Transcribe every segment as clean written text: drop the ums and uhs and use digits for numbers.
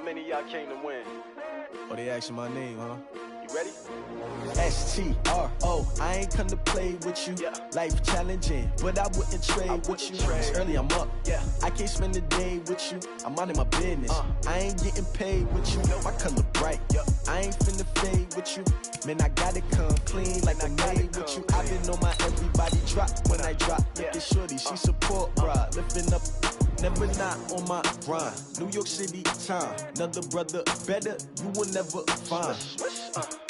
many of y'all came to win? Oh, they asking my name, huh? You ready? S-T-R-O, I ain't come to play with you. Yeah. Life challenging, but I wouldn't trade with you. It's early, I'm up. Yeah. I can't spend the day with you. I'm minding my business. I ain't getting paid with you. My color bright. I ain't finna fade with you. Man, I gotta come clean like I made with you. I've been on my everybody drop when I drop. Look at shorty, she support, bruh. Lifting up, never not on my grind. New York City time. Another brother better, you will never find.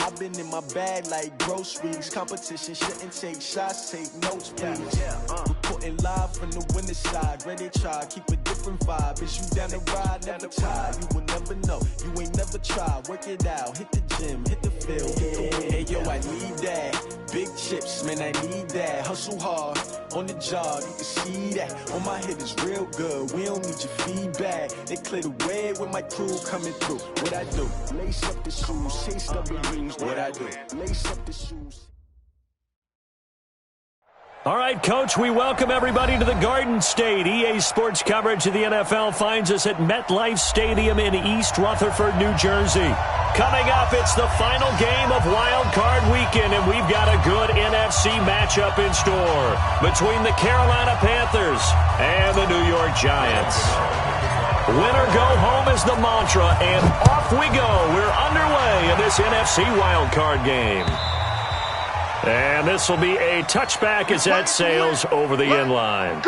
I've been in my bag like groceries. Competition shouldn't take shots, take notes, please. Reporting live from the winning side. Ready to try, keep a different vibe. Is you down the ride, never tired. You will never know, you ain't never tried. Work it out, hit the gym, hit the field, hit the win. Hey yo, I need that. Big chips, man, I need that. Hustle hard, on the job, you can see that. On my head is real good, we don't need your feedback. They clear the way with my crew coming through. What I do? Lace up the shoes, chase up the rings. What I do? Lace up the shoes. All right, Coach, we welcome everybody to the Garden State. EA Sports coverage of the NFL finds us at MetLife Stadium in East Rutherford, New Jersey. Coming up, it's the final game of Wild Card Weekend, and we've got a good NFC matchup in store between the Carolina Panthers and the New York Giants. Win or go home is the mantra, and off we go. We're underway in this NFC Wild Card game. And this will be a touchback as that sails over the end line.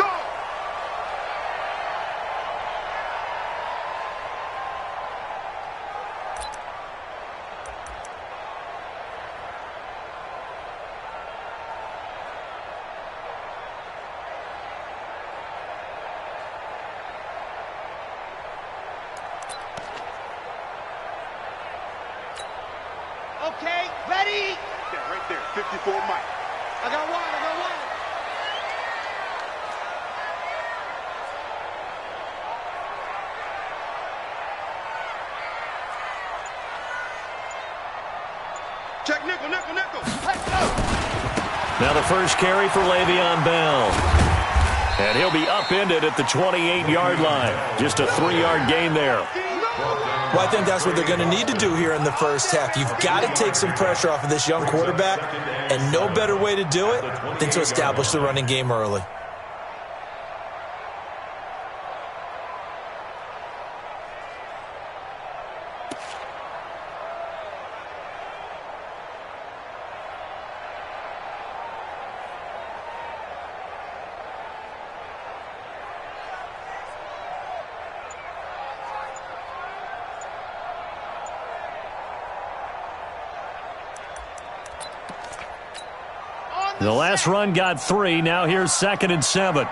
Okay, ready? Yeah, right there, 54 Mike. I got one. Check nickel. Let's go. Now the first carry for Le'Veon Bell. And he'll be upended at the 28-yard line. Just a 3-yard gain there. Well, I think that's what they're going to need to do here in the first half. You've got to take some pressure off of this young quarterback, and no better way to do it than to establish the running game early. The last run got 3. Now here's 2nd and 7.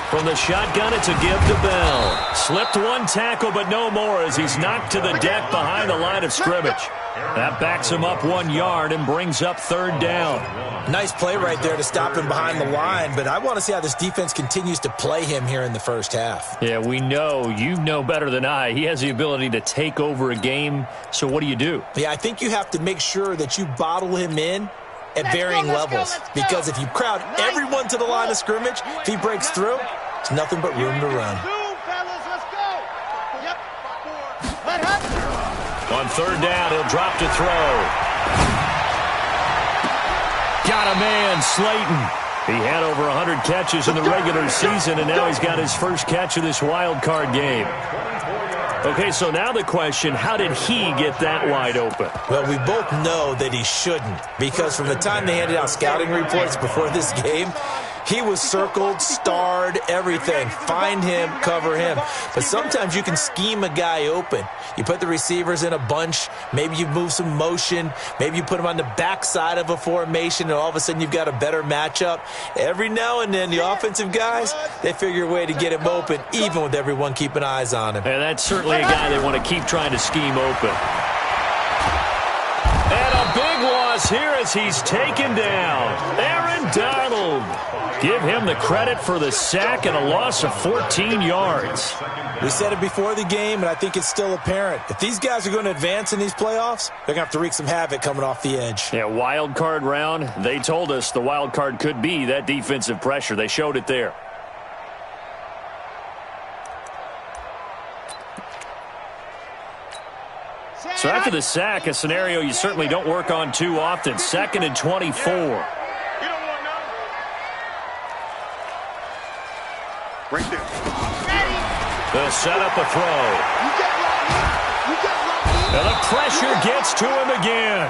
From the shotgun, it's a give to Bell. Slipped one tackle, but no more as he's knocked to the deck behind the line of scrimmage. That backs him up 1 yard and brings up 3rd down. Nice play right there to stop him behind the line, but I want to see how this defense continues to play him here in the first half. Yeah, we know. You know better than I. He has the ability to take over a game, so what do you do? Yeah, I think you have to make sure that you bottle him in at varying levels, because if you crowd everyone to the line of scrimmage, if he breaks through, it's nothing but room to run. On 3rd down, he'll drop to throw. Got a man, Slayton. He had over 100 catches in the regular season, and now he's got his first catch of this wild card game. Okay, so now the question, how did he get that wide open? Well, we both know that he shouldn't, because from the time they handed out scouting reports before this game, he was circled, starred, everything. Find him, cover him. But sometimes you can scheme a guy open. You put the receivers in a bunch. Maybe you move some motion. Maybe you put him on the backside of a formation, and all of a sudden you've got a better matchup. Every now and then, the offensive guys, they figure a way to get him open, even with everyone keeping eyes on him. And that's certainly a guy they want to keep trying to scheme open. And a big loss here as he's taken down. Aaron Donald. Give him the credit for the sack and a loss of 14 yards. We said it before the game, and I think it's still apparent. If these guys are going to advance in these playoffs, they're going to have to wreak some havoc coming off the edge. Yeah, wild card round. They told us the wild card could be that defensive pressure. They showed it there. So after the sack, a scenario you certainly don't work on too often. 2nd and 24. Right there. They'll set up a throw. And the pressure gets to him again.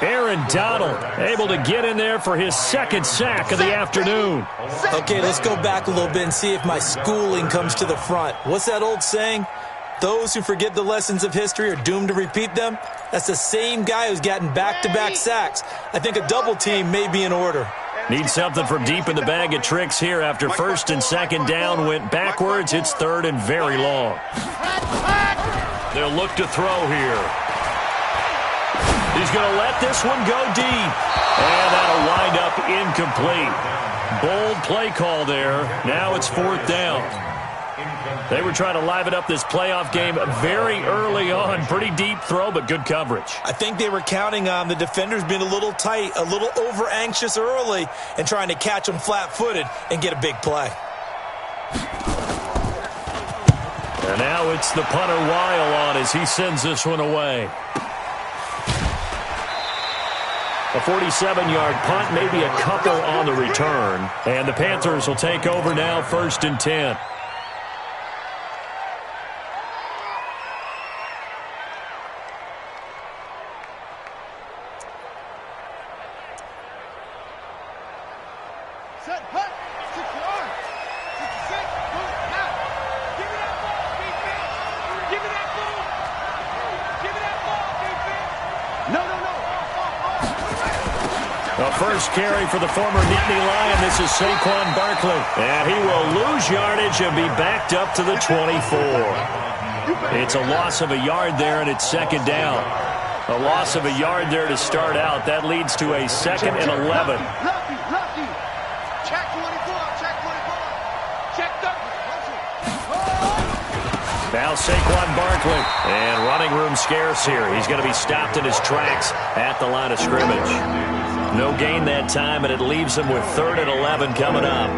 Aaron Donald able to get in there for his 2nd sack of the afternoon. Okay, let's go back a little bit and see if my schooling comes to the front. What's that old saying? Those who forget the lessons of history are doomed to repeat them. That's the same guy who's gotten back-to-back sacks. I think a double team may be in order. Need something from deep in the bag of tricks here. After 1st and 2nd down went backwards, it's 3rd and very long. They'll look to throw here. He's going to let this one go deep. And that'll wind up incomplete. Bold play call there. Now it's 4th down. They were trying to liven up this playoff game very early on. Pretty deep throw, but good coverage. I think they were counting on the defenders being a little tight, a little over-anxious early, and trying to catch them flat-footed and get a big play. And now it's the punter Weil on as he sends this one away. A 47-yard punt, maybe a couple on the return. And the Panthers will take over now, 1st and 10. Set, hut, 6 yards. 66, move, now. Give me that ball, defense. Give me that ball. Give me that ball, defense. No. The first carry for the former Nittany Lion. This is Saquon Barkley. And he will lose yardage and be backed up to the 24. It's a loss of a yard there, and it's 2nd down. A loss of a yard there to start out. That leads to a 2nd and 11. Lucky. Check 24, check 24. Check 30. Now Saquon Barkley. And running room scarce here. He's going to be stopped in his tracks at the line of scrimmage. No gain that time, and it leaves him with 3rd and 11 coming up.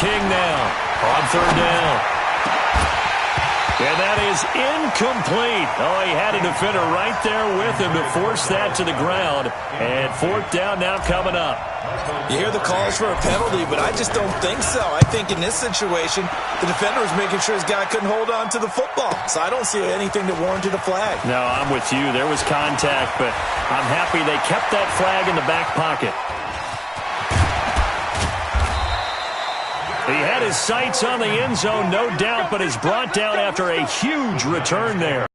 King now on 3rd down. And that is incomplete. Oh, he had a defender right there with him to force that to the ground. And 4th down now coming up. You hear the calls for a penalty, but I just don't think so. I think in this situation, the defender was making sure his guy couldn't hold on to the football. So I don't see anything that warranted a flag. No, I'm with you. There was contact, but I'm happy they kept that flag in the back pocket. He had his sights on the end zone, no doubt, but is brought down after a huge return there.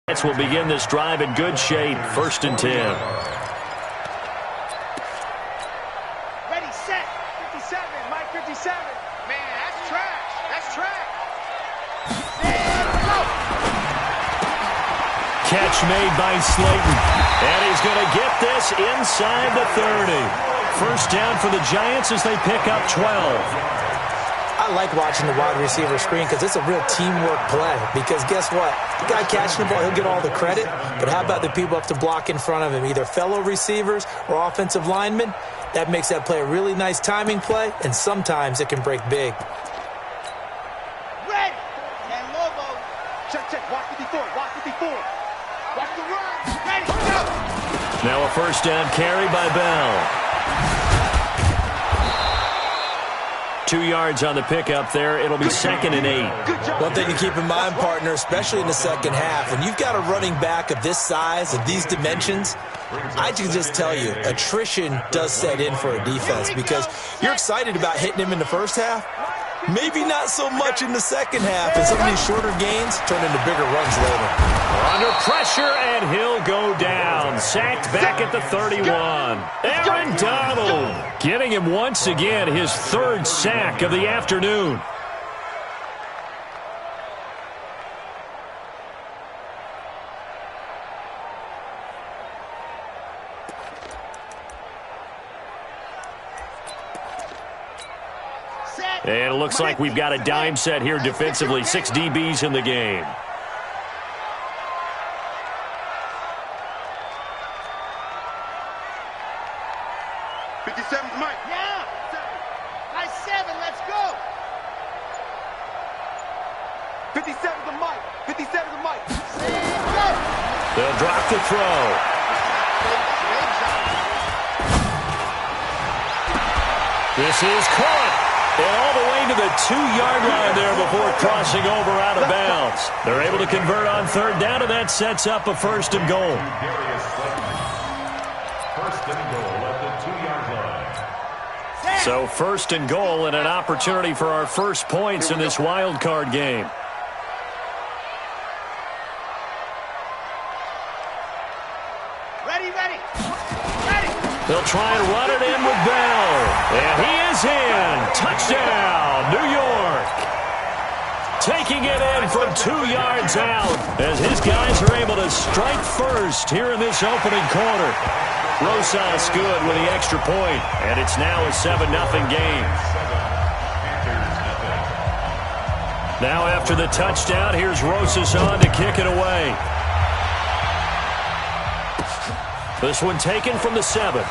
Jets will begin this drive in good shape, 1st and 10. Ready, set. 57, Mike 57. Man, that's trash. That's trash. Set, go. Catch made by Slayton. And he's going to get this inside the 30. 1st down for the Giants as they pick up 12. I like watching the wide receiver screen because it's a real teamwork play. Because guess what? The guy catching the ball, he'll get all the credit. But how about the people up to block in front of him, either fellow receivers or offensive linemen? That makes that play a really nice timing play, and sometimes it can break big. Red. And Lobo. Check. Watch 54. Watch 54. Watch the run. Ready, go. Now a 1st down carry by Bell. 2 yards on the pickup there. It'll be 2nd and 8. One thing to keep in mind, partner, especially in the second half, when you've got a running back of this size, of these dimensions, I can just tell you, attrition does set in for a defense because you're excited about hitting him in the first half. Maybe not so much in the second half, and some of these shorter gains turn into bigger runs later. Under pressure, and he'll go down. Sacked back at the 31. Aaron Donald getting him once again, his 3rd sack of the afternoon. And it looks like we've got a dime set here defensively. 6 DBs in the game. 57's Mike. Yeah. Nice 7. Let's go. 57's the Mike. 57's the Mike. They'll drop the throw. This is caught. And all the way to the 2-yard line there before crossing over out of bounds. They're able to convert on third down, and that sets up a first and goal. First and goal at the 2-yard line. So first and goal and an opportunity for our first points in this wild card game. Ready. They'll try and run it in with Bell. And he is in. Touchdown, New York. Taking it in from 2 yards out as his guys are able to strike first here in this opening quarter. Rosas good with the extra point, and it's now a 7-0 game. Now after the touchdown, here's Rosas on to kick it away. This one taken from the 7.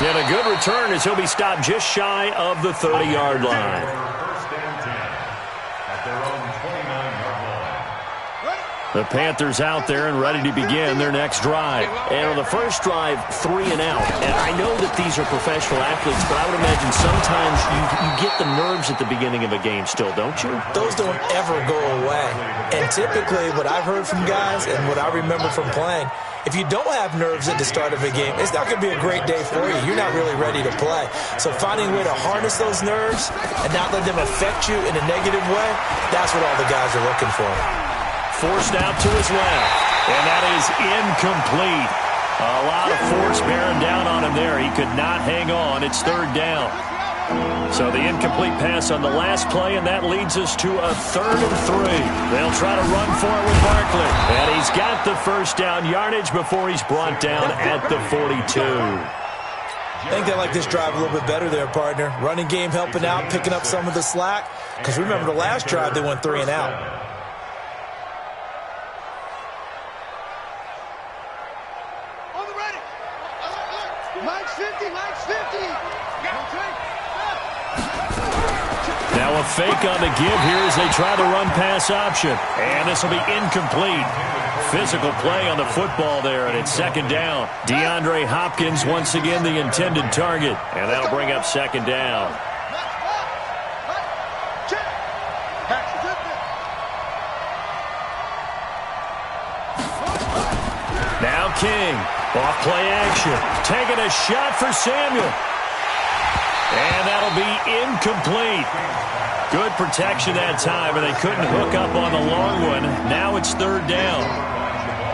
And a good return as he'll be stopped just shy of the 30-yard line. First and 10 at their own 29-yard line. The Panthers out there and ready to begin their next drive. And on the first drive, 3 and out. And I know that these are professional athletes, but I would imagine sometimes you get the nerves at the beginning of a game still, don't you? Those don't ever go away. And typically what I've heard from guys and what I remember from playing, if you don't have nerves at the start of a game, it's not going to be a great day for you. You're not really ready to play. So finding a way to harness those nerves and not let them affect you in a negative way, that's what all the guys are looking for. Forced out to his left, and that is incomplete. A lot of force bearing down on him there. He could not hang on. It's third down. So the incomplete pass on the last play, and that leads us to a 3rd and 3. They'll try to run for it with Barkley. And he's got the first down yardage before he's brought down at the 42. I think they like this drive a little bit better there, partner. Running game helping out, picking up some of the slack. Because remember the last drive, they went 3 and out. On the ready. Mike's 50. Now a fake on the give here as they try the run-pass option. And this will be incomplete. Physical play on the football there, and it's 2nd down. DeAndre Hopkins once again the intended target. And that'll bring up 2nd down. Now King. Off play action. Taking a shot for Samuel. And that'll be incomplete. Good protection that time, and they couldn't hook up on the long one. Now it's 3rd down.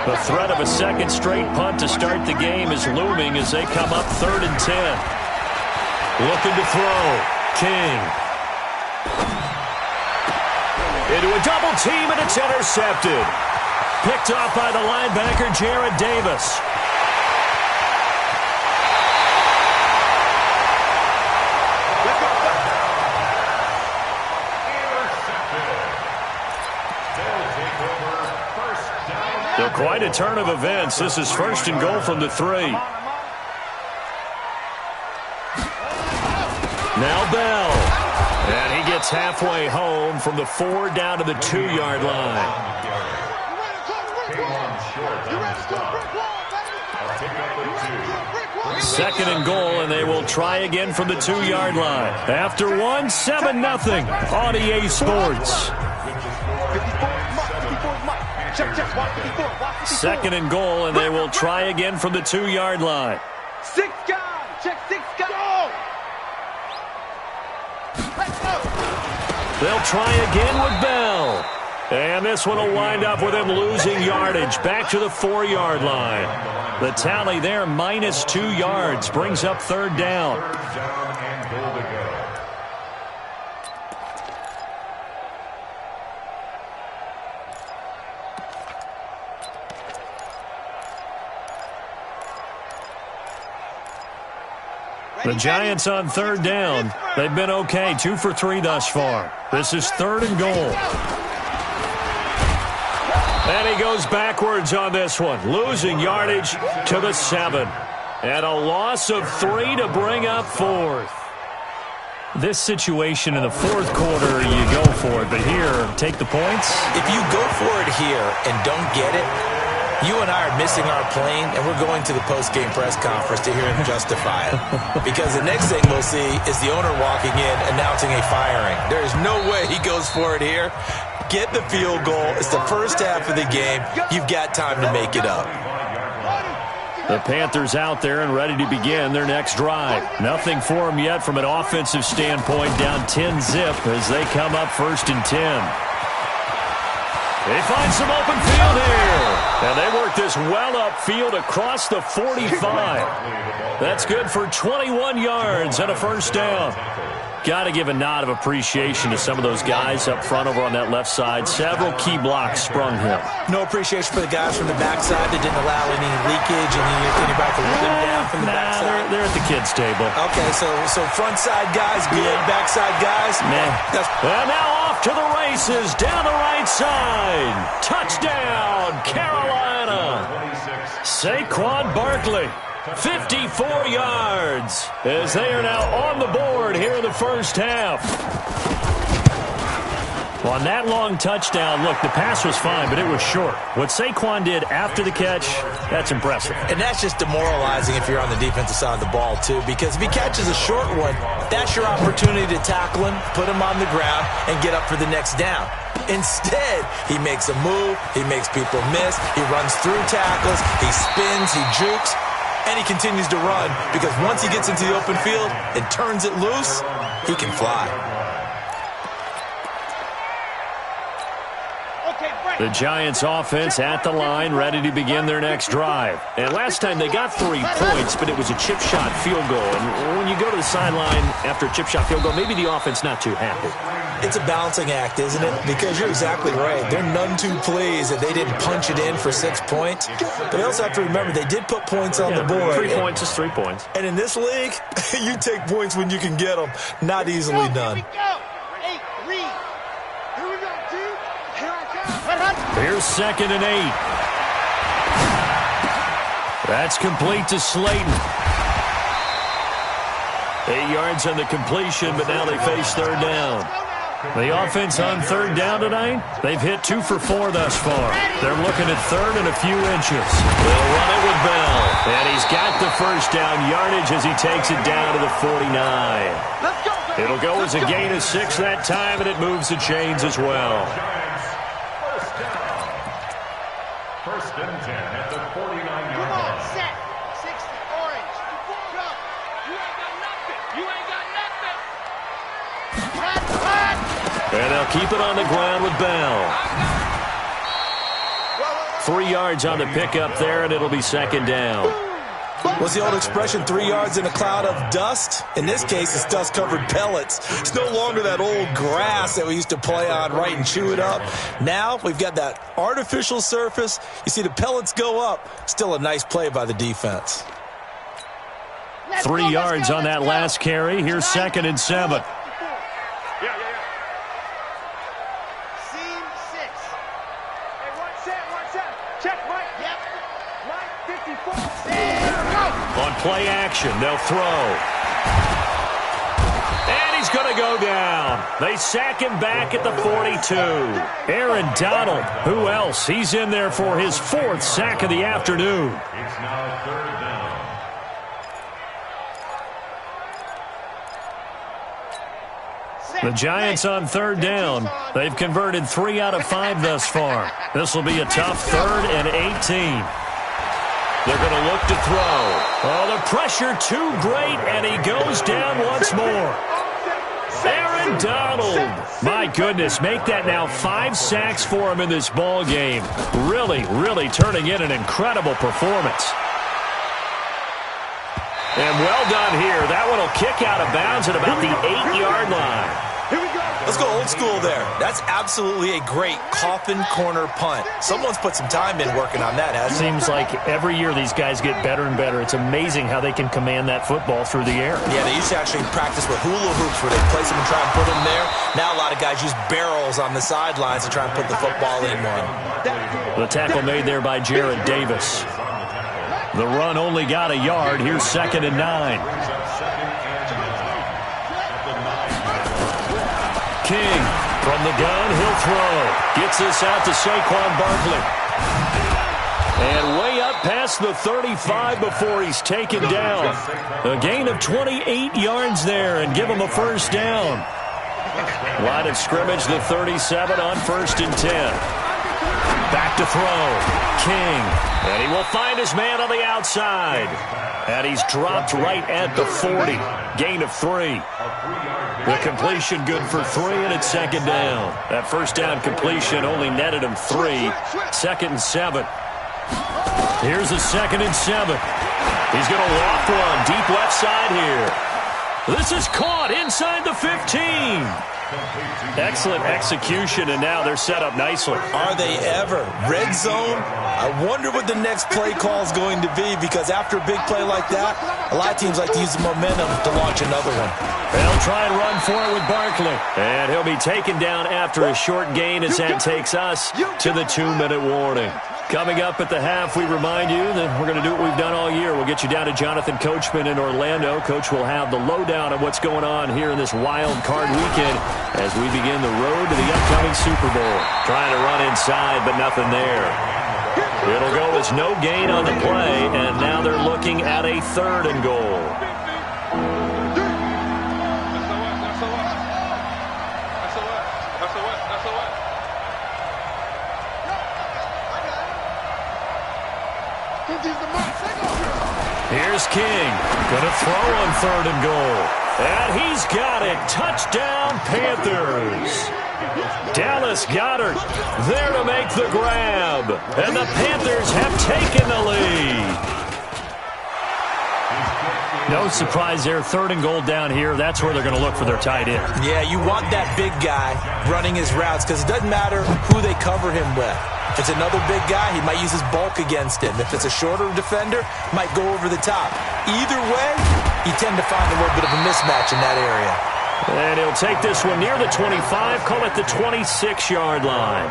The threat of a second straight punt to start the game is looming as they come up 3rd and 10. Looking to throw. King. Into a double team, and it's intercepted. Picked off by the linebacker, Jared Davis. They're quite a turn of events. This is 1st and goal from the 3. Now Bell. And he gets halfway home from the 4 down to the 2-yard line. 2nd and goal, and they will try again from the 2-yard line. After 1, 7-0 on EA Sports. 2nd and goal, and they will try again from the 2-yard line. 6 guys. Check 6 guys. They'll try again with Bell. And this one will wind up with him losing yardage back to the 4-yard line. The tally there, minus 2 yards, brings up 3rd down. And goal to go. The Giants on 3rd down. They've been okay, 2 for 3 thus far. This is 3rd and goal. And he goes backwards on this one, losing yardage to the 7. And a loss of 3 to bring up fourth. This situation in the fourth quarter, you go for it. But here, take the points. If you go for it here and don't get it, you and I are missing our plane, and we're going to the post-game press conference to hear him justify it. Because the next thing we'll see is the owner walking in announcing a firing. There is no way he goes for it here. Get the field goal. It's the first half of the game. You've got time to make it up. The Panthers out there and ready to begin their next drive. Nothing for them yet from an offensive standpoint, down 10-zip as they come up 1st and 10. They find some open field here. And they work this well upfield across the 45. That's good for 21 yards and a first down. Got to give a nod of appreciation to some of those guys up front over on that left side. Several key blocks sprung him. No appreciation for the guys from the backside that didn't allow any leakage and anybody to rip them down from the backside. They're at the kids' table. Okay, so front side guys good, backside guys. And now off to the races down the right side. Touchdown, Carolina. Saquon Barkley. 54 yards as they are now on the board here in the first half. On that long touchdown, look, the pass was fine, but it was short. What Saquon did after the catch, that's impressive. And that's just demoralizing if you're on the defensive side of the ball, too, because if he catches a short one, that's your opportunity to tackle him, put him on the ground, and get up for the next down. Instead, he makes a move, he makes people miss, he runs through tackles, he spins, he jukes, and he continues to run because once he gets into the open field and turns it loose, he can fly. The Giants offense at the line, ready to begin their next drive. And last time they got 3 points, but it was a chip shot field goal. And when you go to the sideline after a chip shot field goal, maybe the offense not too happy. It's a balancing act, isn't it? Because you're exactly right. They're none too pleased that they didn't punch it in for 6 points. But you also have to remember they did put points on the board. 3 points is 3 points. And in this league, you take points when you can get them. Not easily done. Here's 2nd and 8. That's complete to Slayton. 8 yards on the completion, but now they face 3rd down. The offense on 3rd down tonight, they've hit 2 for 4 thus far. They're looking at 3rd and a few inches. They'll run it with Bell. And he's got the first down yardage as he takes it down to the 49. It'll go as a gain of 6 that time, and it moves the chains as well. First and 10 at the 49-yard line. Set. 60, orange. Go. You ain't got nothing. You ain't got nothing. And they'll keep it on the ground with Bell. 3 yards on the pickup there, and it'll be 2nd down. What's the old expression, 3 yards in a cloud of dust? In this case, it's dust-covered pellets. It's no longer that old grass that we used to play on, right, and chew it up. Now we've got that artificial surface. You see the pellets go up. Still a nice play by the defense. 3 yards on that last carry. Here's 2nd and 7. Seam 6. Hey, one set. Check, Mike. Yep. Mike, 54. On play action, they'll throw. And he's going to go down. They sack him back at the 42. Aaron Donald, who else? He's in there for his 4th sack of the afternoon. It's now 3rd down. The Giants on 3rd down. They've converted 3 out of 5 thus far. This will be a tough 3rd and 18. They're going to look to throw. Oh, the pressure too great, and he goes down once more. Aaron Donald. My goodness, make that now 5 sacks for him in this ball game. Really, really turning in an incredible performance. And well done here. That one will kick out of bounds at about the 8-yard line. Let's go old school there. That's absolutely a great coffin corner punt. Someone's put some time in working on that, hasn't it? Seems like every year these guys get better and better. It's amazing how they can command that football through the air. Yeah, they used to actually practice with hula hoops where they place them and try and put them there. Now a lot of guys use barrels on the sidelines to try and put the football in one. The tackle made there by Jared Davis. The run only got a yard. Here's 2nd and 9. King from the gun. He'll throw. Gets this out to Saquon Barkley. And way up past the 35 before he's taken down. A gain of 28 yards there and give him a first down. Line of scrimmage, the 37 on 1st and 10. Back to throw. King. And he will find his man on the outside. And he's dropped right at the 40. Gain of 3. The completion good for 3, and it's 2nd down. That first down completion only netted him 3. 2nd and 7. Here's a 2nd and 7. He's going to walk one deep left side here. This is caught inside the 15. Excellent execution, and now they're set up nicely. Are they ever? Red zone? I wonder what the next play call is going to be, because after a big play like that, a lot of teams like to use the momentum to launch another one. They'll try and run for it with Barkley. And he'll be taken down after a short gain as that takes us to the 2-minute warning. Coming up at the half, we remind you that we're going to do what we've done all year. We'll get you down to Jonathan Coachman in Orlando. Coach will have the lowdown of what's going on here in this wild card weekend as we begin the road to the upcoming Super Bowl. Trying to run inside, but nothing there. It'll go as no gain on the play, and now they're looking at a 3rd and goal. Here's King. Going to throw on 3rd and goal. And he's got it. Touchdown, Panthers. Dallas Goedert there to make the grab. And the Panthers have taken the lead. No surprise there. 3rd and goal down here. That's where they're going to look for their tight end. Yeah, you want that big guy running his routes because it doesn't matter who they cover him with. If it's another big guy, he might use his bulk against him. If it's a shorter defender, might go over the top. Either way, you tend to find a little bit of a mismatch in that area. And he'll take this one near the 25, call it the 26-yard line.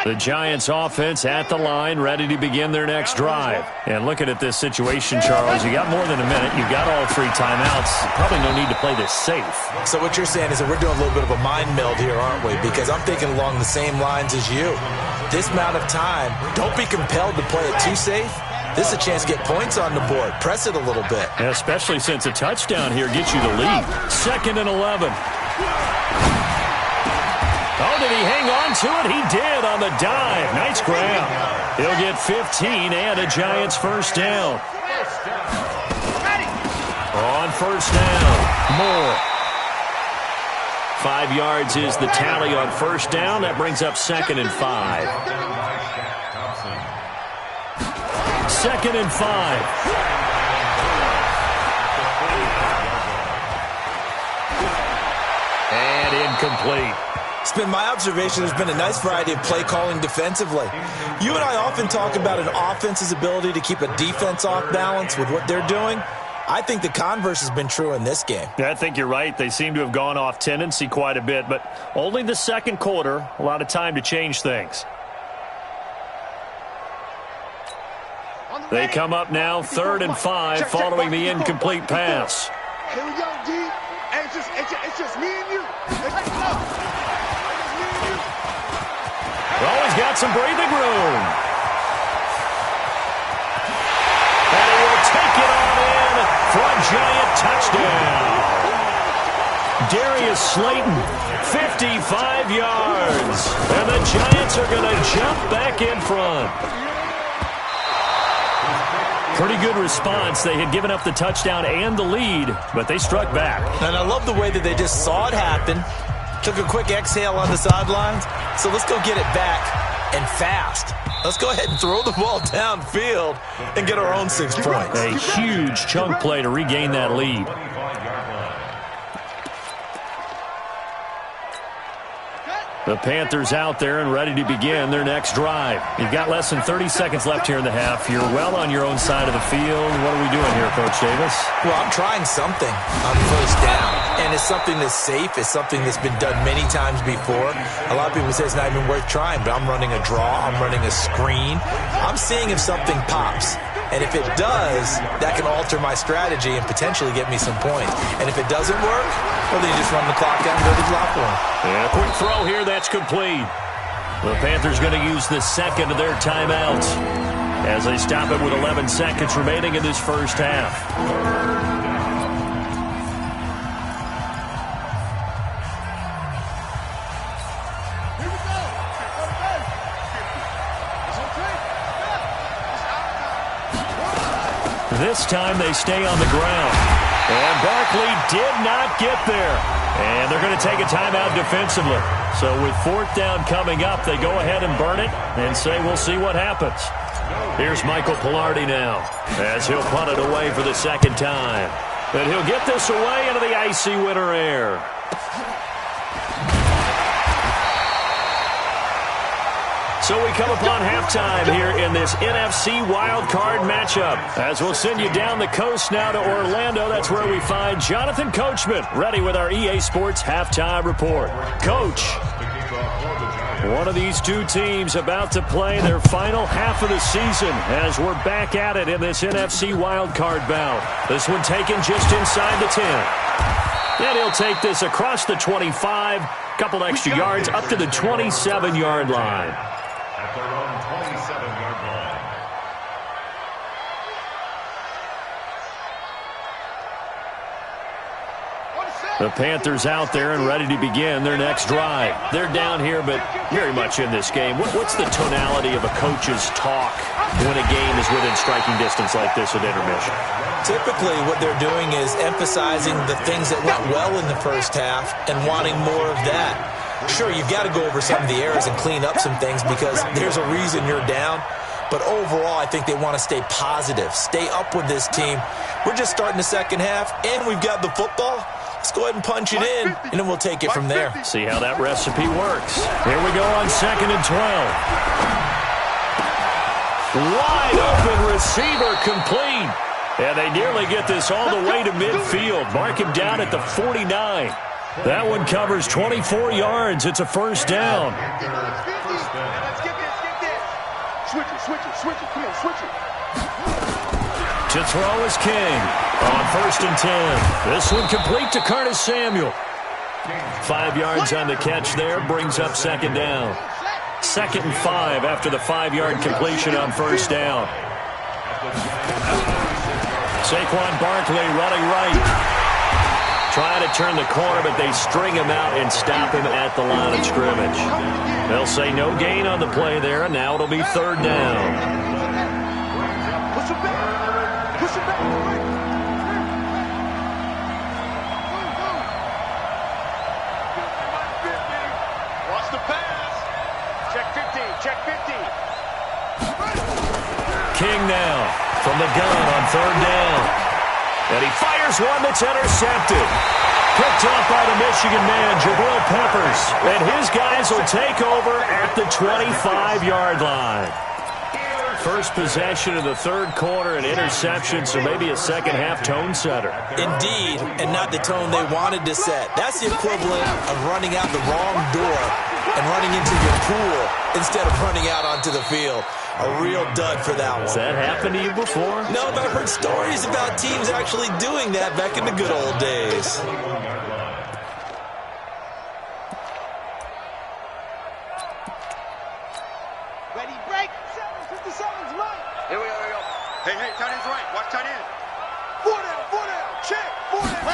The Giants offense at the line, ready to begin their next drive. And looking at this situation, Charles, you got more than a minute. You've got all 3 timeouts. Probably no need to play this safe. So what you're saying is that we're doing a little bit of a mind meld here, aren't we? Because I'm thinking along the same lines as you. This amount of time, don't be compelled to play it too safe. This is a chance to get points on the board. Press it a little bit. Yeah, especially since a touchdown here gets you the lead. 2nd and 11. Oh, did he hang on to it? He did on the dive. Nice grab. He'll get 15 and a Giants first down. On first down, Moore. 5 yards is the tally on first down. That brings up 2nd and 5. 2nd and 5. And incomplete. It's been my observation there's been a nice variety of play calling defensively. You and I often talk about an offense's ability to keep a defense off balance with what they're doing. I think the converse has been true in this game. Yeah, I think you're right. They seem to have gone off tendency quite a bit, but only the 2nd quarter, a lot of time to change things. They come up now, 3rd and 5, following the incomplete pass. Here we go, D. Hey, it's just me and you. Oh, he's got some breathing room. And he will take it on in for a Giant touchdown. Darius Slayton, 55 yards. And the Giants are going to jump back in front. Pretty good response. They had given up the touchdown and the lead, but they struck back. And I love the way that they just saw it happen, took a quick exhale on the sidelines. So let's go get it back and fast. Let's go ahead and throw the ball downfield and get our own 6 points. A huge chunk play to regain that lead. The Panthers out there and ready to begin their next drive. You've got less than 30 seconds left here in the half. You're well on your own side of the field. What are we doing here, Coach Davis? Well, I'm trying something on first down, and it's something that's safe. It's something that's been done many times before. A lot of people say it's not even worth trying, but I'm running a draw. I'm running a screen. I'm seeing if something pops. And if it does, that can alter my strategy and potentially get me some points. And if it doesn't work, well, then you just run the clock out and go to the locker room. Yeah, quick throw here. That's complete. The Panthers going to use the second of their timeouts as they stop it with 11 seconds remaining in this first half. This time they stay on the ground. And Barkley did not get there. And they're going to take a timeout defensively. So with fourth down coming up, they go ahead and burn it and say we'll see what happens. Here's Michael Pilardi now as he'll punt it away for the second time. And he'll get this away into the icy winter air. So we come upon halftime here in this NFC wildcard matchup. As we'll send you down the coast now to Orlando, that's where we find Jonathan Coachman ready with our EA Sports halftime report. Coach, one of these two teams about to play their final half of the season as we're back at it in this NFC wildcard bout. This one taken just inside the 10. And he'll take this across the 25, couple extra yards up to the 27-yard line. At their own 27-yard line. The Panthers out there and ready to begin their next drive. They're down here, but very much in this game. What's the tonality of a coach's talk when a game is within striking distance like this at intermission? Typically, what they're doing is emphasizing the things that went well in the first half and wanting more of that. Sure, you've got to go over some of the errors and clean up some things because there's a reason you're down. But overall, I think they want to stay positive, stay up with this team. We're just starting the second half, and we've got the football. Let's go ahead and punch it in, and then we'll take it from there. See how that recipe works. Here we go on 2nd and 12. Wide open receiver complete. And they nearly get this all the way to midfield. Mark him down at the 49. That one covers 24 yards. It's a first down. Let's get this. Switch it. Come on, switch it. To throw is King on 1st and 10. This one complete to Curtis Samuel. 5 yards on the catch there. Brings up second down. 2nd and 5 after the 5-yard completion on first down. Saquon Barkley running right. Trying to turn the corner, but they string him out and stop him at the line of scrimmage. They'll say no gain on the play there, and now it'll be third down. Push it back. Watch the pass. Check 50. King now from the gun on third down. And he fires one that's intercepted. Picked off by the Michigan man, Jabril Peppers. And his guys will take over at the 25-yard line. First possession of the third quarter, an interception, so maybe a second-half tone setter. Indeed, and not the tone they wanted to set. That's the equivalent of running out the wrong door and running into your pool instead of running out onto the field. A real dud for that one. Has that happened to you before? No, but I've heard stories about teams actually doing that back in the good old days. Ready, break. 57's right. Here we go. Hey, tight end's right. Watch tight end. 4 down. Check. 4 down.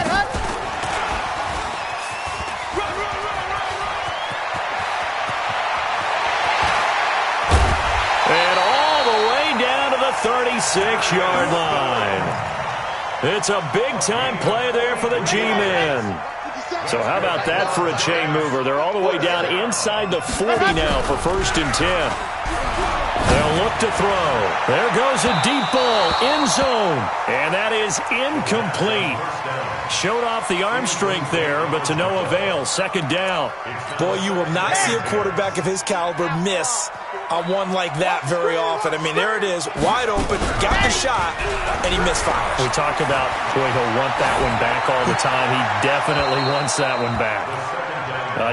Run. And all the way down to the 36-yard line. It's a big-time play there for the G-men. So how about that for a chain mover? They're all the way down inside the 40 now for 1st and 10. They'll look to throw. There goes a deep ball, end zone. And that is incomplete. Showed off the arm strength there, but to no avail. Second down. Boy, you will not see a quarterback of his caliber miss on one like that very often. I mean, there it is, wide open, got the shot, and he misfires. We talk about, boy, he'll want that one back all the time. He definitely wants that one back.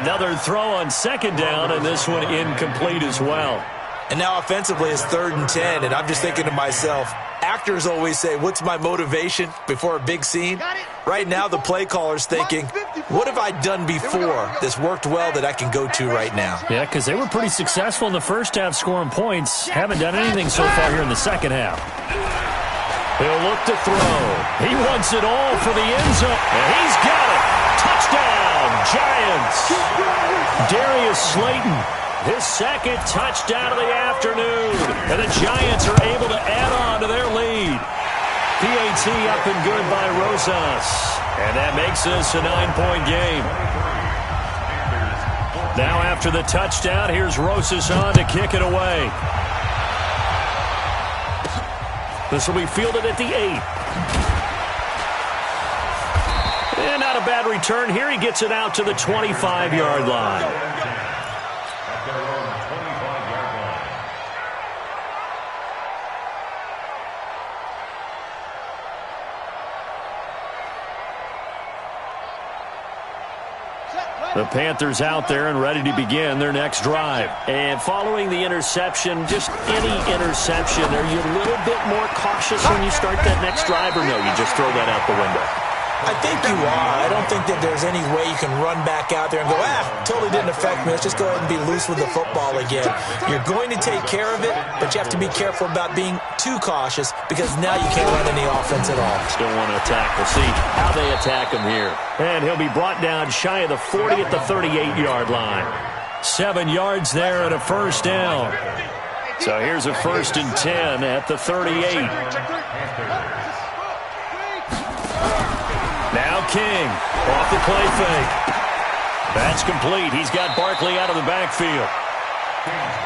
Another throw on second down, and this one incomplete as well. And now offensively it's 3rd and 10, and I'm just thinking to myself, actors always say, what's my motivation before a big scene? Right now the play caller's thinking, what have I done before that's worked well that I can go to right now? Yeah, because they were pretty successful in the first half scoring points. Haven't done anything so far here in the second half. He'll look to throw. He wants it all for the end zone. And he's got it. Touchdown, Giants. Darius Slayton, his second touchdown of the afternoon. And the Giants are able to add on to their lead. PAT up and good by Rosas. And that makes this a 9-point game. Now after the touchdown, here's Rosas on to kick it away. This will be fielded at the 8. And not a bad return here. He gets it out to the 25-yard line. The Panthers out there and ready to begin their next drive. And following the interception, just any interception, are you a little bit more cautious when you start that next drive, or no, you just throw that out the window? I think you are. I don't think that there's any way you can run back out there and go, totally didn't affect me. Let's just go ahead and be loose with the football again. You're going to take care of it, but you have to be careful about being too cautious because now you can't run any offense at all. Still want to attack. We'll see how they attack him here. And he'll be brought down shy of the 40 at the 38-yard line. 7 yards there and a first down. So here's a 1st and 10 at the 38. Now King, off the play fake. That's complete. He's got Barkley out of the backfield.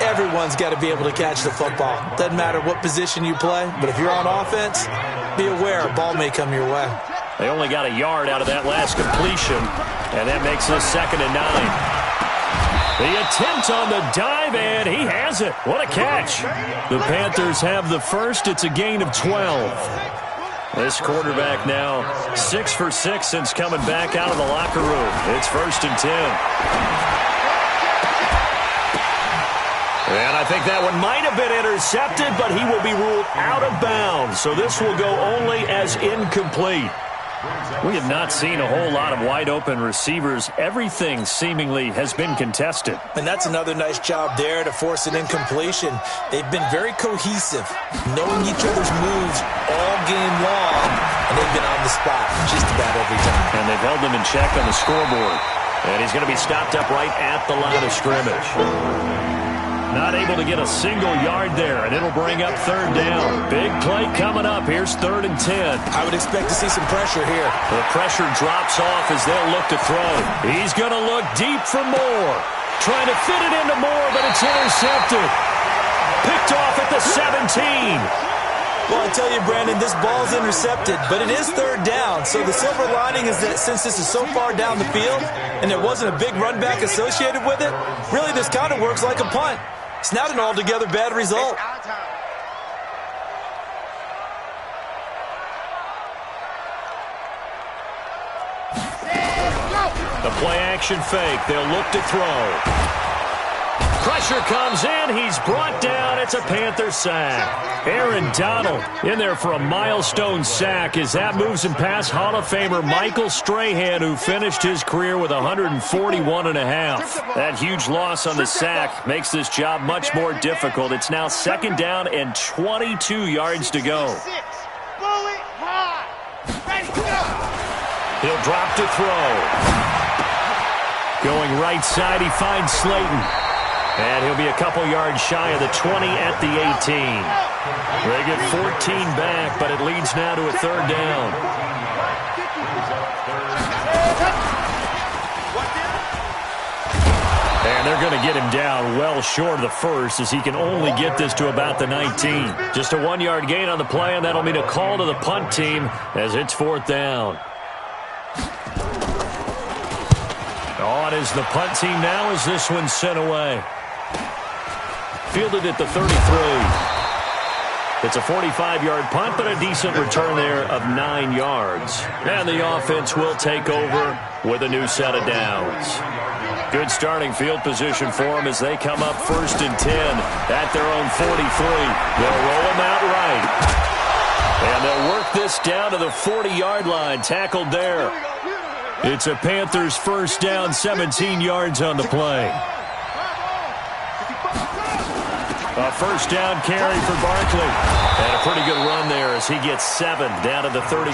Everyone's got to be able to catch the football. Doesn't matter what position you play, but if you're on offense, be aware a ball may come your way. They only got a yard out of that last completion, and that makes this 2nd and 9. The attempt on the dive, and he has it. What a catch. The Panthers have the first. It's a gain of 12. This quarterback now 6 for 6 since coming back out of the locker room. It's 1st and 10. And I think that one might have been intercepted, but he will be ruled out of bounds. So this will go only as incomplete. We have not seen a whole lot of wide-open receivers. Everything seemingly has been contested. And that's another nice job there to force an incompletion. They've been very cohesive, knowing each other's moves all game long, and they've been on the spot just about every time. And they've held them in check on the scoreboard. And he's going to be stopped up right at the line of scrimmage. Not able to get a single yard there, and it'll bring up 3rd down. Big play coming up. Here's 3rd and 10. I would expect to see some pressure here. The pressure drops off as they'll look to throw. He's going to look deep for Moore. Trying to fit it into Moore, but it's intercepted. Picked off at the 17. Well, I tell you, Brandon, this ball's intercepted, but it is 3rd down. So the silver lining is that since this is so far down the field and there wasn't a big run back associated with it, really this kind of works like a punt. It's not an altogether bad result. The play action fake. They'll look to throw. Pressure comes in. He's brought down. It's a Panther sack. Aaron Donald in there for a milestone sack as that moves him past Hall of Famer Michael Strahan, who finished his career with 141 and a half. That huge loss on the sack makes this job much more difficult. It's now 2nd down and 22 yards to go. He'll drop to throw. Going right side, he finds Slayton. And he'll be a couple yards shy of the 20 at the 18. They get 14 back, but it leads now to a 3rd down. And they're going to get him down well short of the first, as he can only get this to about the 19. Just a 1-yard gain on the play, and that'll mean a call to the punt team as it's 4th down. On is the punt team now as this one's sent away. Fielded at the 33. It's a 45-yard punt, but a decent return there of 9 yards. And the offense will take over with a new set of downs. Good starting field position for them as they come up 1st and 10 at their own 43. They'll roll them out right. And they'll work this down to the 40-yard line, tackled there. It's a Panthers 1st down, 17 yards on the play. A 1st down carry for Barkley. And a pretty good run there as he gets 7 down to the 33.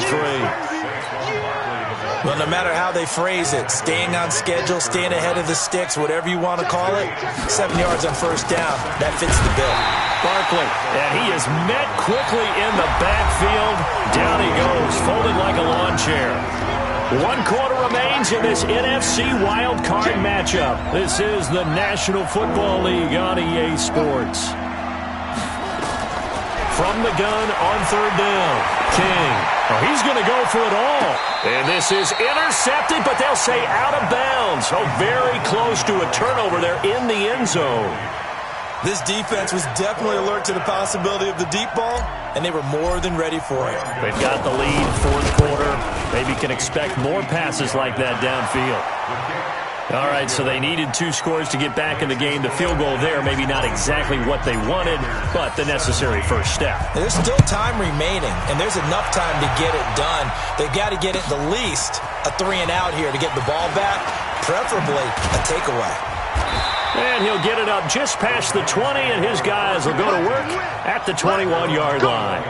Well, no matter how they phrase it, staying on schedule, staying ahead of the sticks, whatever you want to call it, 7 yards on 1st down, that fits the bill. Barkley, and he is met quickly in the backfield. Down he goes, folded like a lawn chair. 1 quarter remains in this NFC wild card matchup. This is the National Football League on EA Sports. From the gun on 3rd down, King. Oh, he's going to go for it all. And this is intercepted, but they'll say out of bounds. Oh, very close to a turnover there in the end zone. This defense was definitely alert to the possibility of the deep ball, and they were more than ready for it. They've got the lead, 4th quarter. Maybe can expect more passes like that downfield. All right, so they needed 2 scores to get back in the game. The field goal there, maybe not exactly what they wanted, but the necessary first step. There's still time remaining, and there's enough time to get it done. They've got to get at the least a 3-and-out here to get the ball back, preferably a takeaway. And he'll get it up just past the 20, and his guys will go to work at the 21-yard line.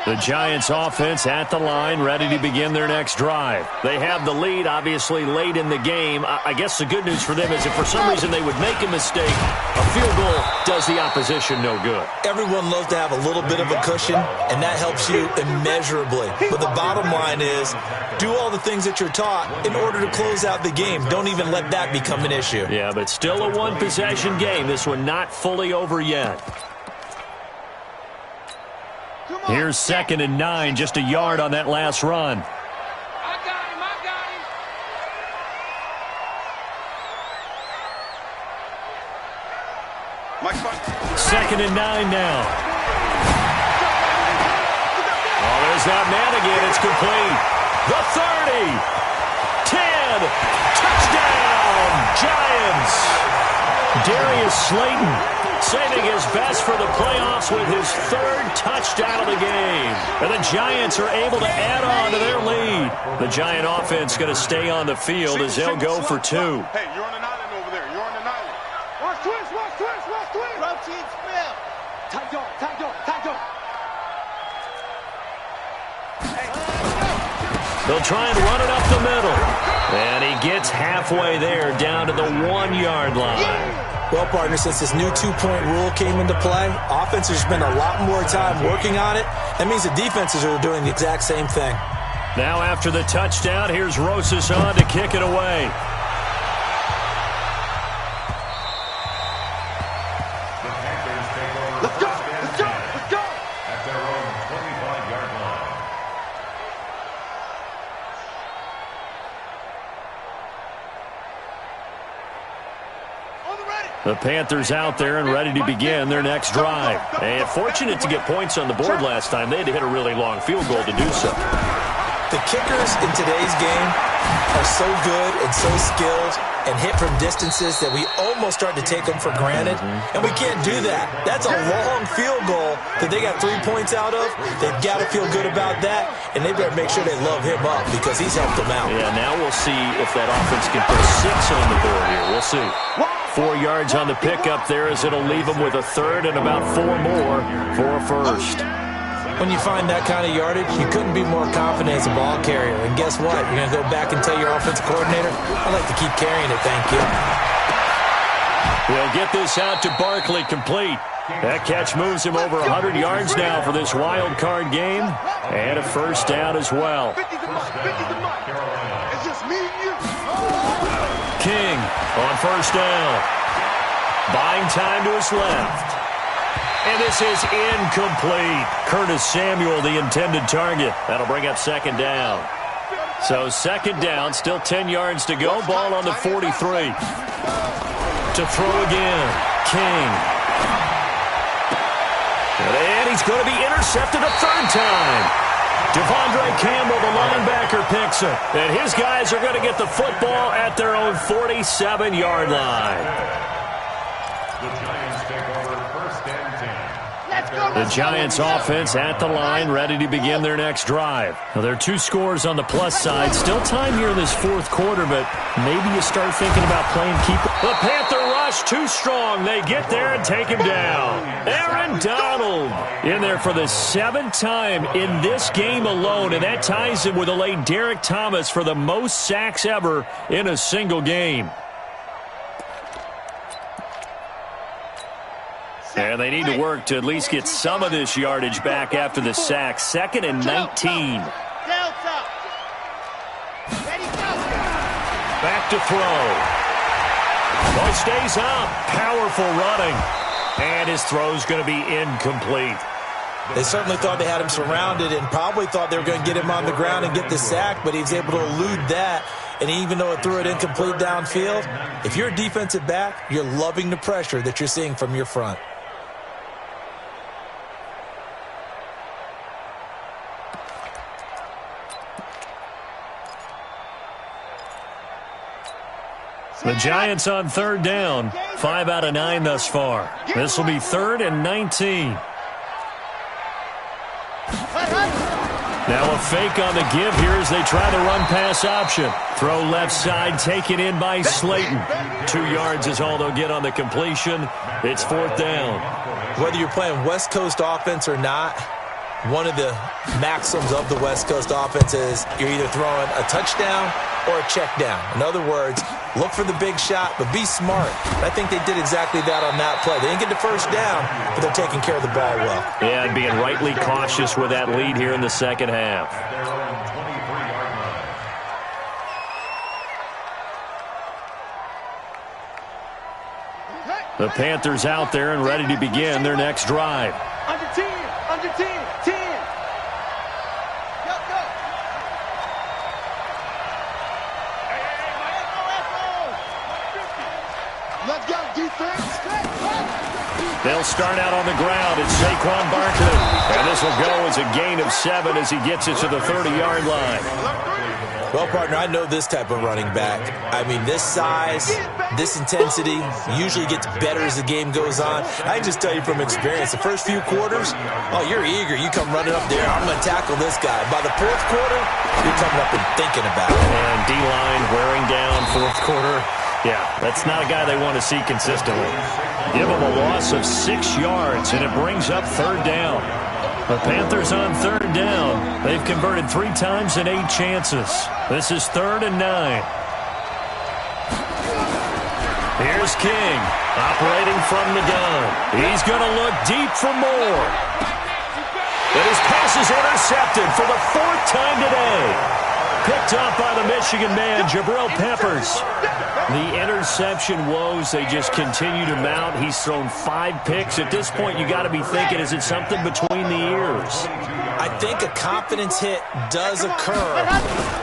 The Giants offense at the line, ready to begin their next drive. They have the lead, obviously, late in the game. I guess the good news for them is if for some reason they would make a mistake, a field goal does the opposition no good. Everyone loves to have a little bit of a cushion, and that helps you immeasurably. But the bottom line is, do all the things that you're taught in order to close out the game. Don't even let that become an issue. Yeah, but still a one-possession game. This one not fully over yet. Here's 2nd and 9, just a yard on that last run. I got him. 2nd and 9 now. Oh, there's that man again. It's complete. The 30. 10. Touchdown, Giants. Darius Slayton saving his best for the playoffs with his 3rd touchdown of the game. And the Giants are able to add on to their lead. The Giant offense going to stay on the field as they'll go for 2. Hey, you're on an island over there. You're on an island. Watch twist. Rotate spell. Tight dog. They'll try and run it up the middle. And he gets halfway there down to the 1-yard line. Well, partner, since this new 2-point rule came into play, offenses spend a lot more time working on it. That means the defenses are doing the exact same thing. Now after the touchdown, here's Rosas on to kick it away. Let's go. At their own 25-yard line. The Panthers out there and ready to begin their next drive. And fortunate to get points on the board last time. They had to hit a really long field goal to do so. The kickers in today's game are so good and so skilled and hit from distances that we almost start to take them for granted. And we can't do that. That's a long field goal that they got 3 points out of. They've got to feel good about that, and they better make sure they love him up because he's helped them out. Yeah, now we'll see if that offense can put 6 on the board here. We'll see. 4 yards on the pickup there as it'll leave them with a 3rd and about 4 more for a 1st. When you find that kind of yardage, you couldn't be more confident as a ball carrier. And guess what? You're going to go back and tell your offensive coordinator, I'd like to keep carrying it, thank you. We'll get this out to Barkley complete. That catch moves him over 100 yards now for this wild card game. And a first down as well. 50's a month. 50's a month. It's just me and you. King on first down. Buying time to his left. And this is incomplete. Curtis Samuel, the intended target. That'll bring up second down. So second down, still 10 yards to go. Ball on the 43. To throw again. King. And he's going to be intercepted a third time. Devondre Campbell, the linebacker, picks it. And his guys are going to get the football at their own 47-yard line. The Giants take over first and 10. The Giants offense at the line, ready to begin their next drive. Now, there are 2 scores on the plus side. Still time here in this fourth quarter, but maybe you start thinking about playing keeper. The Panther rush too strong. They get there and take him down. Aaron Donald in there for the 7th time in this game alone, and that ties him with the late Derek Thomas for the most sacks ever in a single game. And they need to work to at least get some of this yardage back after the sack. 2nd and 19. Back to throw. Ball stays up. Powerful running. And his throw's going to be incomplete. They certainly thought they had him surrounded and probably thought they were going to get him on the ground and get the sack, but he was able to elude that. And even though it threw it incomplete downfield, if you're a defensive back, you're loving the pressure that you're seeing from your front. The Giants on third down. 5 out of 9 thus far. This will be 3rd and 19. Now a fake on the give here as they try the run-pass option. Throw left side, taken in by Slayton. 2 yards is all they'll get on the completion. It's 4th down. Whether you're playing West Coast offense or not, one of the maxims of the West Coast offense is you're either throwing a touchdown or a check down. In other words, look for the big shot, but be smart. I think they did exactly that on that play. They didn't get the first down, but they're taking care of the ball well. Yeah, and being rightly cautious with that lead here in the second half. The Panthers out there and ready to begin their next drive. Under 10, under 10, 10. Go, go. Let's go, defense. They'll start out on the ground. It's Saquon Barkley. And this will go as a gain of 7 as he gets it to the 30-yard line. Well, partner, I know this type of running back. I mean, this size, this intensity usually gets better as the game goes on. I can just tell you from experience, the first few quarters, oh, you're eager. You come running up there, I'm going to tackle this guy. By the 4th quarter, you're coming up and thinking about it. And D-line wearing down 4th quarter. Yeah, that's not a guy they want to see consistently. Give him a loss of 6 yards, and it brings up 3rd down. The Panthers on 3rd down. They've converted 3 times in 8 chances. This is 3rd and 9. Here's King, operating from the gun. He's going to look deep for more. And his pass is intercepted for the 4th time today. Picked up by the Michigan man, Jabril Peppers. The interception woes, they just continue to mount. He's thrown 5 picks. At this point, you got to be thinking, is it something between the ears? I think a confidence hit does occur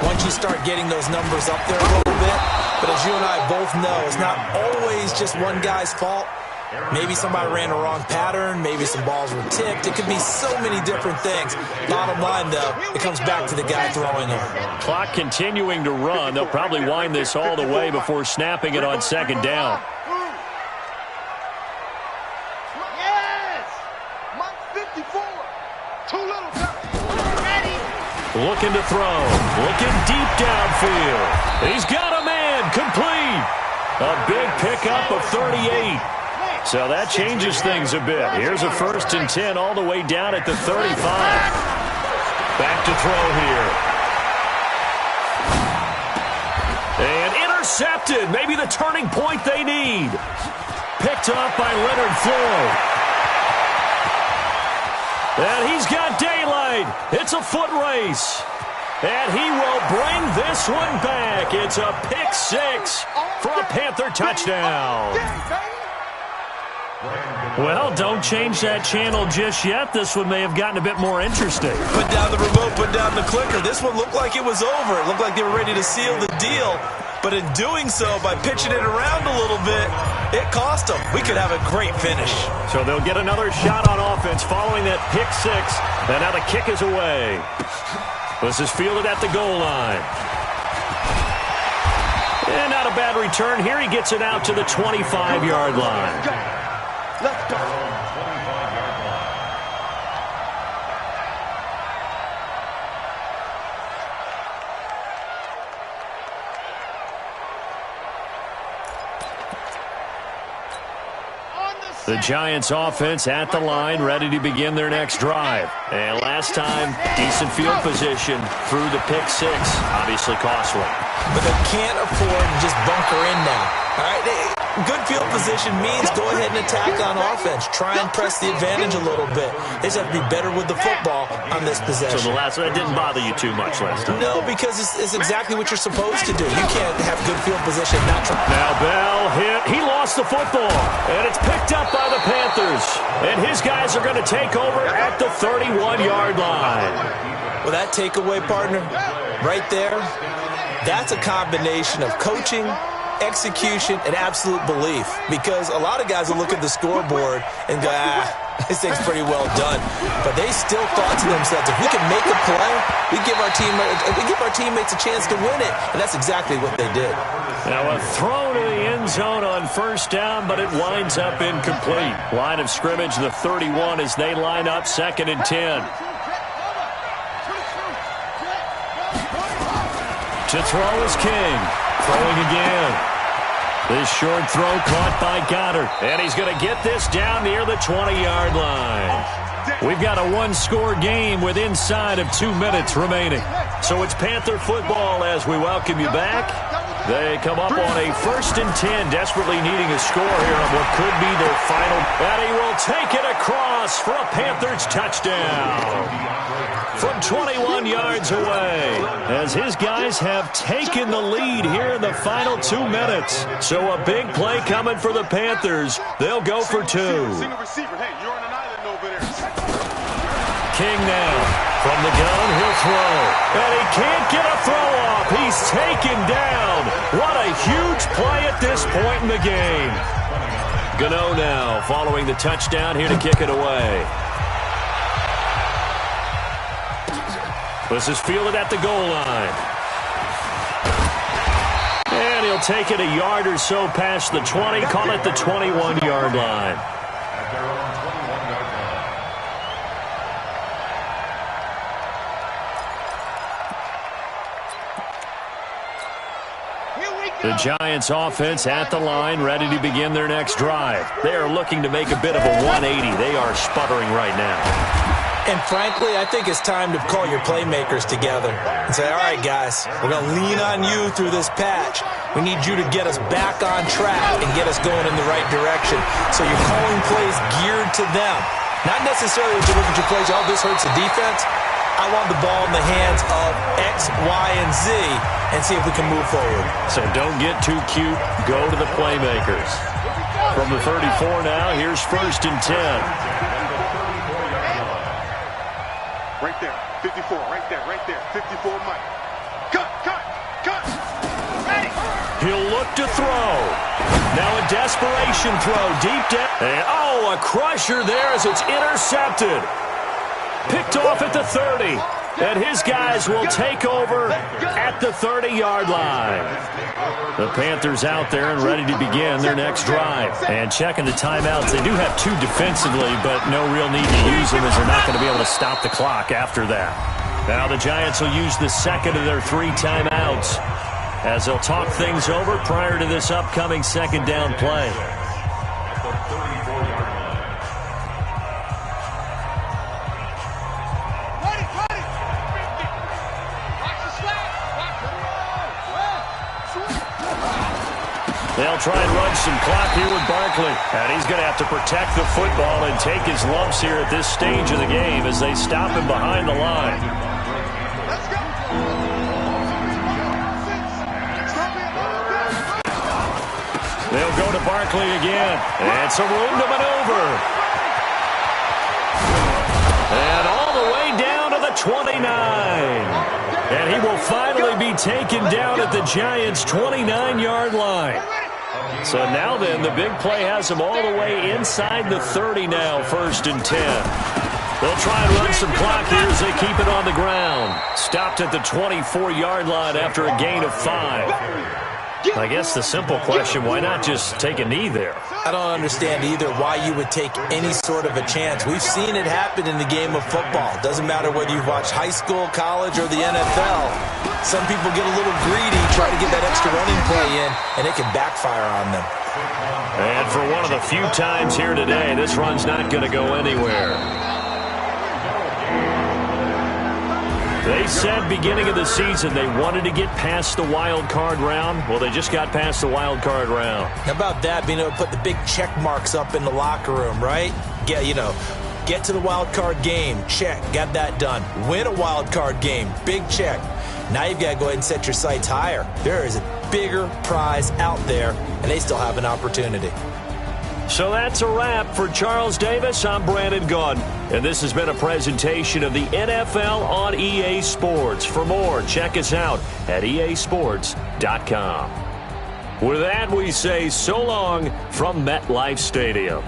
once you start getting those numbers up there a little bit. But as you and I both know, it's not always just one guy's fault. Maybe somebody ran a wrong pattern. Maybe some balls were tipped. It could be so many different things. Bottom line, though, it comes back to the guy throwing them. Clock continuing to run. They'll probably wind this all the way before snapping it on 2nd down. Yes! Mike 54. Too little time. Ready. Looking to throw. Looking deep downfield. He's got a man. Complete. A big pickup of 38. So that changes things a bit. Here's a 1st and 10 all the way down at the 35. Back to throw here. And intercepted. Maybe the turning point they need. Picked up by Leonard Floyd. And he's got daylight. It's a foot race. And he will bring this one back. It's a pick six for a Panther touchdown. Well, don't change that channel just yet. This one may have gotten a bit more interesting. Put down the remote, put down the clicker. This one looked like it was over. It looked like they were ready to seal the deal. But in doing so, by pitching it around a little bit, it cost them. We could have a great finish. So they'll get another shot on offense following that pick six. And now the kick is away. This is fielded at the goal line. And not a bad return here. He gets it out to the 25-yard line. Let's go. The Giants offense at the line, ready to begin their next drive. And last time, decent field position through the pick six. Obviously costly. But they can't afford to just bunker in now. All right, good field position means go ahead and attack on offense. Try and press the advantage a little bit. They just have to be better with the football on this possession. So the last one didn't bother you too much last time? No, because it's exactly what you're supposed to do. You can't have good field position. Now Bell hit. He lost the football. And it's picked up by the Panthers. And his guys are going to take over at the 31-yard line. Well, that takeaway, partner, right there, that's a combination of coaching, execution, and absolute belief. Because a lot of guys will look at the scoreboard and go, this thing's pretty well done. But they still thought to themselves, if we can make a play, we give our teammates a chance to win it. And that's exactly what they did. Now a throw to the end zone on first down, but it winds up incomplete. Line of scrimmage, the 31, as they line up 2nd and 10. To throw is King. Throwing again. This short throw caught by Goddard. And he's going to get this down near the 20-yard line. We've got a one-score game with inside of 2 minutes remaining. So it's Panther football as we welcome you back. They come up on a 1st and 10, desperately needing a score here on what could be their final. And he will take it across for a Panthers touchdown from 21 yards away, as his guys have taken the lead here in the final 2 minutes. So a big play coming for the Panthers. They'll go for 2. King now. From the gun, he'll throw. And he can't get a throw off. He's taken down. What a huge play at this point in the game. Gano now following the touchdown here to kick it away. This is fielded at the goal line. And he'll take it a yard or so past the 20, call it the 21-yard line. The Giants offense at the line, ready to begin their next drive. They are looking to make a bit of a 180. They are sputtering right now. And frankly, I think it's time to call your playmakers together and say, all right, guys, we're going to lean on you through this patch. We need you to get us back on track and get us going in the right direction. So you're calling plays geared to them. Not necessarily that you look at your plays, oh, this hurts the defense. I want the ball in the hands of X, Y, and Z and see if we can move forward. So don't get too cute. Go to the playmakers. From the 34 now, here's 1st and 10. Right there, 54, right there, 54, Mike. Cut. Ready. He'll look to throw. Now a desperation throw deep down. And, a crusher there as it's intercepted. Picked off at the 30. And his guys will take over at the 30-yard line. The Panthers out there and ready to begin their next drive. And checking the timeouts. They do have 2 defensively, but no real need to use them as they're not going to be able to stop the clock after that. Now the Giants will use the 2nd of their 3 timeouts as they'll talk things over prior to this upcoming 2nd down play. They'll try and run some clock here with Barkley. And he's going to have to protect the football and take his lumps here at this stage of the game as they stop him behind the line. Let's go. They'll go to Barkley again. And some room to maneuver. And all the way down to the 29. And he will finally be taken down at the Giants' 29-yard line. So now then, the big play has him all the way inside the 30 now, 1st and 10. They'll try and run some clock here as they keep it on the ground. Stopped at the 24-yard line after a gain of 5. I guess the simple question, why not just take a knee there? I don't understand either why you would take any sort of a chance. We've seen it happen in the game of football. Doesn't matter whether you've watched high school, college, or the NFL. Some people get a little greedy, try to get that extra running play in, and it can backfire on them. And for one of the few times here today, this run's not going to go anywhere. They said beginning of the season they wanted to get past the wild card round. Well, they just got past the wild card round. How about that, being able to put the big check marks up in the locker room, right? Yeah, get to the wild card game, check, got that done. Win a wild card game, big check. Now you've got to go ahead and set your sights higher. There is a bigger prize out there, and they still have an opportunity. So that's a wrap for Charles Davis. I'm Brandon Gunn, and this has been a presentation of the NFL on EA Sports. For more, check us out at easports.com. With that, we say so long from MetLife Stadium.